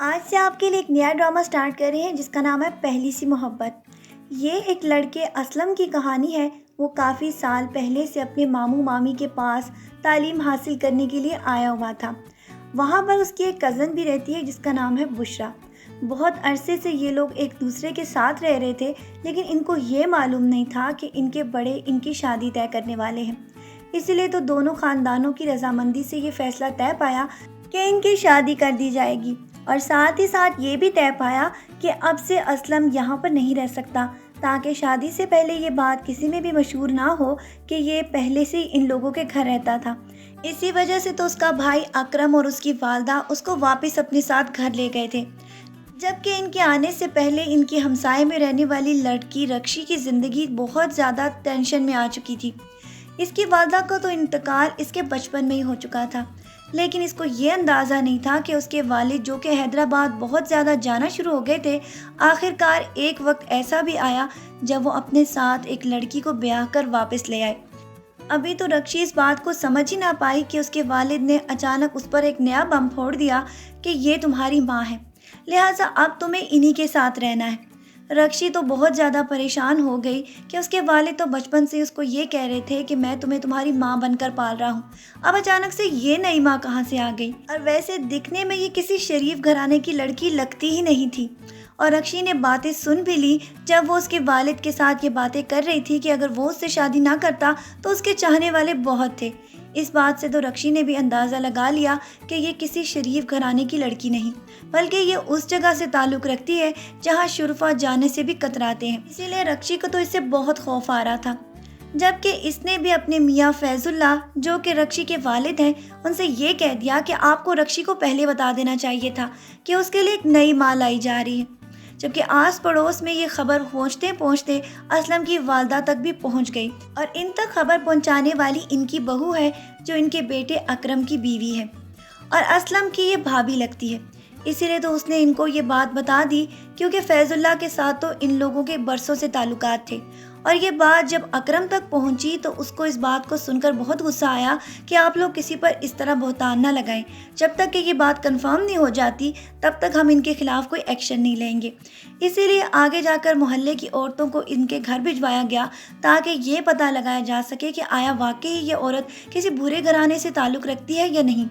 آج سے آپ کے لیے ایک نیا ڈرامہ سٹارٹ کر رہے ہیں جس کا نام ہے پہلی سی محبت۔ یہ ایک لڑکے اسلم کی کہانی ہے۔ وہ کافی سال پہلے سے اپنے ماموں مامی کے پاس تعلیم حاصل کرنے کے لیے آیا ہوا تھا۔ وہاں پر اس کی ایک کزن بھی رہتی ہے جس کا نام ہے بشرا۔ بہت عرصے سے یہ لوگ ایک دوسرے کے ساتھ رہ رہے تھے، لیکن ان کو یہ معلوم نہیں تھا کہ ان کے بڑے ان کی شادی طے کرنے والے ہیں۔ اسی لیے تو دونوں خاندانوں کی رضامندی سے یہ فیصلہ طے پایا کہ ان کی شادی کر دی جائے گی، اور ساتھ ہی ساتھ یہ بھی طے پایا کہ اب سے اسلم یہاں پر نہیں رہ سکتا، تاکہ شادی سے پہلے یہ بات کسی میں بھی مشہور نہ ہو کہ یہ پہلے سے ان لوگوں کے گھر رہتا تھا۔ اسی وجہ سے تو اس کا بھائی اکرم اور اس کی والدہ اس کو واپس اپنے ساتھ گھر لے گئے تھے، جبکہ ان کے آنے سے پہلے ان کی ہمسائے میں رہنے والی لڑکی رکشی کی زندگی بہت زیادہ ٹینشن میں آ چکی تھی۔ اس کی والدہ کا تو انتقال اس کے بچپن میں ہی ہو چکا تھا، لیکن اس کو یہ اندازہ نہیں تھا کہ اس کے والد جو کہ حیدرآباد بہت زیادہ جانا شروع ہو گئے تھے، آخر کار ایک وقت ایسا بھی آیا جب وہ اپنے ساتھ ایک لڑکی کو بیاہ کر واپس لے آئے۔ ابھی تو رکشی اس بات کو سمجھ ہی نہ پائی کہ اس کے والد نے اچانک اس پر ایک نیا بم پھوڑ دیا کہ یہ تمہاری ماں ہے، لہٰذا اب تمہیں انہی کے ساتھ رہنا ہے۔ رکشی تو بہت زیادہ پریشان ہو گئی کہ اس کے والد تو بچپن سے اس کو یہ کہہ رہے تھے کہ میں تمہیں تمہاری ماں بن کر پال رہا ہوں، اب اچانک سے یہ نئی ماں کہاں سے آ گئی؟ اور ویسے دکھنے میں یہ کسی شریف گھرانے کی لڑکی لگتی ہی نہیں تھی۔ اور رکشی نے باتیں سن بھی لی جب وہ اس کے والد کے ساتھ یہ باتیں کر رہی تھی کہ اگر وہ اس سے شادی نہ کرتا تو اس کے چاہنے والے بہت تھے۔ اس بات سے تو رکشی نے بھی اندازہ لگا لیا کہ یہ کسی شریف گھرانے کی لڑکی نہیں، بلکہ یہ اس جگہ سے تعلق رکھتی ہے جہاں شرفا جانے سے بھی کتراتے ہیں۔ اسی لیے رکشی کو تو اس سے بہت خوف آ رہا تھا، جبکہ اس نے بھی اپنے میاں فیض اللہ جو کہ رکشی کے والد ہیں ان سے یہ کہہ دیا کہ آپ کو رکشی کو پہلے بتا دینا چاہیے تھا کہ اس کے لیے ایک نئی ماں لائی جا رہی ہے۔ جبکہ آس پڑوس میں یہ خبر پہنچتے پہنچتے اسلم کی والدہ تک بھی پہنچ گئی، اور ان تک خبر پہنچانے والی ان کی بہو ہے جو ان کے بیٹے اکرم کی بیوی ہے، اور اسلم کی یہ بھابھی لگتی ہے۔ اسی لیے تو اس نے ان کو یہ بات بتا دی، کیونکہ فیض اللہ کے ساتھ تو ان لوگوں کے برسوں سے تعلقات تھے، اور یہ بات جب اکرم تک پہنچی تو اس کو اس بات کو سن کر بہت غصہ آیا کہ آپ لوگ کسی پر اس طرح بہتان نہ لگائیں، جب تک کہ یہ بات کنفرم نہیں ہو جاتی تب تک ہم ان کے خلاف کوئی ایکشن نہیں لیں گے۔ اسی لیے آگے جا کر محلے کی عورتوں کو ان کے گھر بھجوایا گیا تاکہ یہ پتہ لگایا جا سکے کہ آیا واقعی یہ عورت کسی برے گھرانے سے تعلق رکھتی ہے یا نہیں۔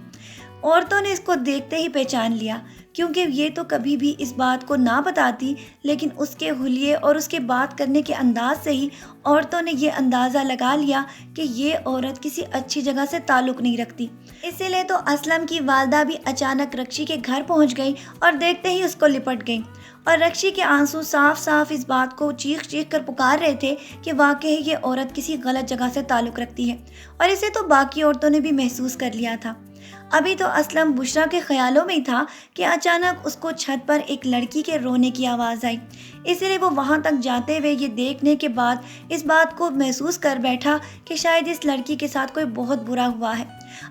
عورتوں نے اس کو دیکھتے ہی پہچان لیا، کیونکہ یہ تو کبھی بھی اس بات کو نہ بتاتی، لیکن اس کے حلیے اور اس کے بات کرنے کے انداز سے ہی عورتوں نے یہ اندازہ لگا لیا کہ یہ عورت کسی اچھی جگہ سے تعلق نہیں رکھتی۔ اسی لیے تو اسلم کی والدہ بھی اچانک رکشی کے گھر پہنچ گئی اور دیکھتے ہی اس کو لپٹ گئی، اور رکشی کے آنسو صاف صاف اس بات کو چیخ چیخ کر پکار رہے تھے کہ واقعی یہ عورت کسی غلط جگہ سے تعلق رکھتی ہے، اور اسے تو باقی عورتوں نے بھی محسوس کر لیا تھا۔ ابھی تو اسلم بشرا کے خیالوں میں تھا کہ اچانک اس کو چھت پر ایک لڑکی کے رونے کی آواز آئی، اسی لیے وہ وہاں تک جاتے ہوئے یہ دیکھنے کے بعد اس بات کو محسوس کر بیٹھا کہ شاید اس لڑکی کے ساتھ کوئی بہت برا ہوا ہے۔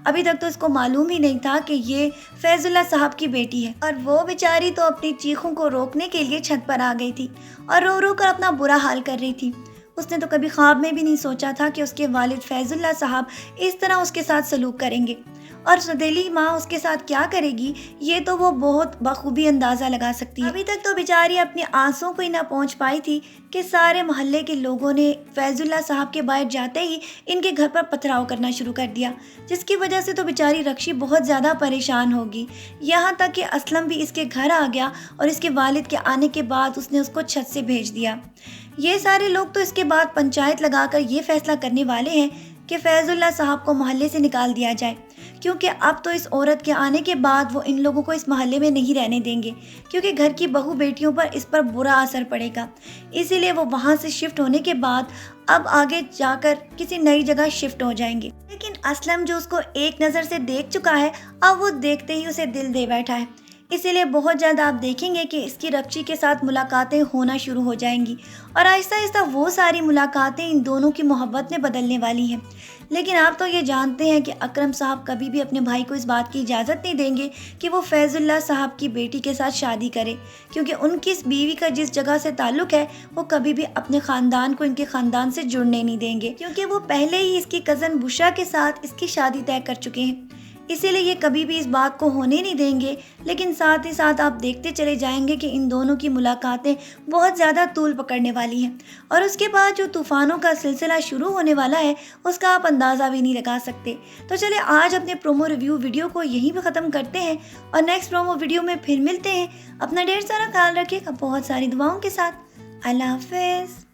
ابھی تک تو اس کو معلوم ہی نہیں تھا کہ یہ فیض اللہ صاحب کی بیٹی ہے، اور وہ بیچاری تو اپنی چیخوں کو روکنے کے لیے چھت پر آ گئی تھی اور رو رو کر اپنا برا حال کر رہی تھی۔ اس نے تو کبھی خواب میں بھی نہیں سوچا تھا کہ اس کے والد فیض اللہ صاحب اس طرح اس کے ساتھ سلوک کریں گے، اور سدیلی ماں اس کے ساتھ کیا کرے گی یہ تو وہ بہت بخوبی اندازہ لگا سکتی ہے۔ ابھی تک تو بیچاری اپنی آنسوں کو ہی نہ پہنچ پائی تھی کہ سارے محلے کے لوگوں نے فیض اللہ صاحب کے باہر جاتے ہی ان کے گھر پر پتھراؤ کرنا شروع کر دیا، جس کی وجہ سے تو بیچاری رکشی بہت زیادہ پریشان ہوگی، یہاں تک کہ اسلم بھی اس کے گھر آ گیا، اور اس کے والد کے آنے کے بعد اس نے اس کو چھت سے بھیج دیا۔ یہ سارے لوگ تو اس کے بعد پنچایت لگا کر یہ فیصلہ کرنے والے ہیں کہ فیض اللہ صاحب کو محلے سے نکال دیا جائے، کیونکہ اب تو اس عورت کے آنے کے بعد وہ ان لوگوں کو اس محلے میں نہیں رہنے دیں گے، کیونکہ گھر کی بہو بیٹیوں پر اس پر برا اثر پڑے گا۔ اسی لیے وہ وہاں سے شفٹ ہونے کے بعد اب آگے جا کر کسی نئی جگہ شفٹ ہو جائیں گے۔ لیکن اسلم جو اس کو ایک نظر سے دیکھ چکا ہے، اب وہ دیکھتے ہی اسے دل دے بیٹھا ہے، اسی لیے بہت جلد آپ دیکھیں گے کہ اس کی رکشی کے ساتھ ملاقاتیں ہونا شروع ہو جائیں گی، اور آہستہ آہستہ وہ ساری ملاقاتیں ان دونوں کی محبت میں بدلنے والی ہیں۔ لیکن آپ تو یہ جانتے ہیں کہ اکرم صاحب کبھی بھی اپنے بھائی کو اس بات کی اجازت نہیں دیں گے کہ وہ فیض اللہ صاحب کی بیٹی کے ساتھ شادی کرے، کیونکہ ان کی اس بیوی کا جس جگہ سے تعلق ہے وہ کبھی بھی اپنے خاندان کو ان کے خاندان سے جڑنے نہیں دیں گے، کیونکہ وہ پہلے ہی اس کی کزن بشرا کے ساتھ اس کی شادی طے کر چکے ہیں۔ اسی لیے یہ کبھی بھی اس بات کو ہونے نہیں دیں گے، لیکن ساتھ ہی ساتھ آپ دیکھتے چلے جائیں گے کہ ان دونوں کی ملاقاتیں بہت زیادہ طول پکڑنے والی ہیں، اور اس کے بعد جو طوفانوں کا سلسلہ شروع ہونے والا ہے اس کا آپ اندازہ بھی نہیں لگا سکتے۔ تو چلے آج اپنے پرومو ریویو ویڈیو کو یہیں پہ ختم کرتے ہیں اور نیکسٹ پرومو ویڈیو میں پھر ملتے ہیں۔ اپنا ڈھیر سارا خیال رکھیے گا بہت ساری دعاؤں کے ساتھ۔ اللہ حافظ۔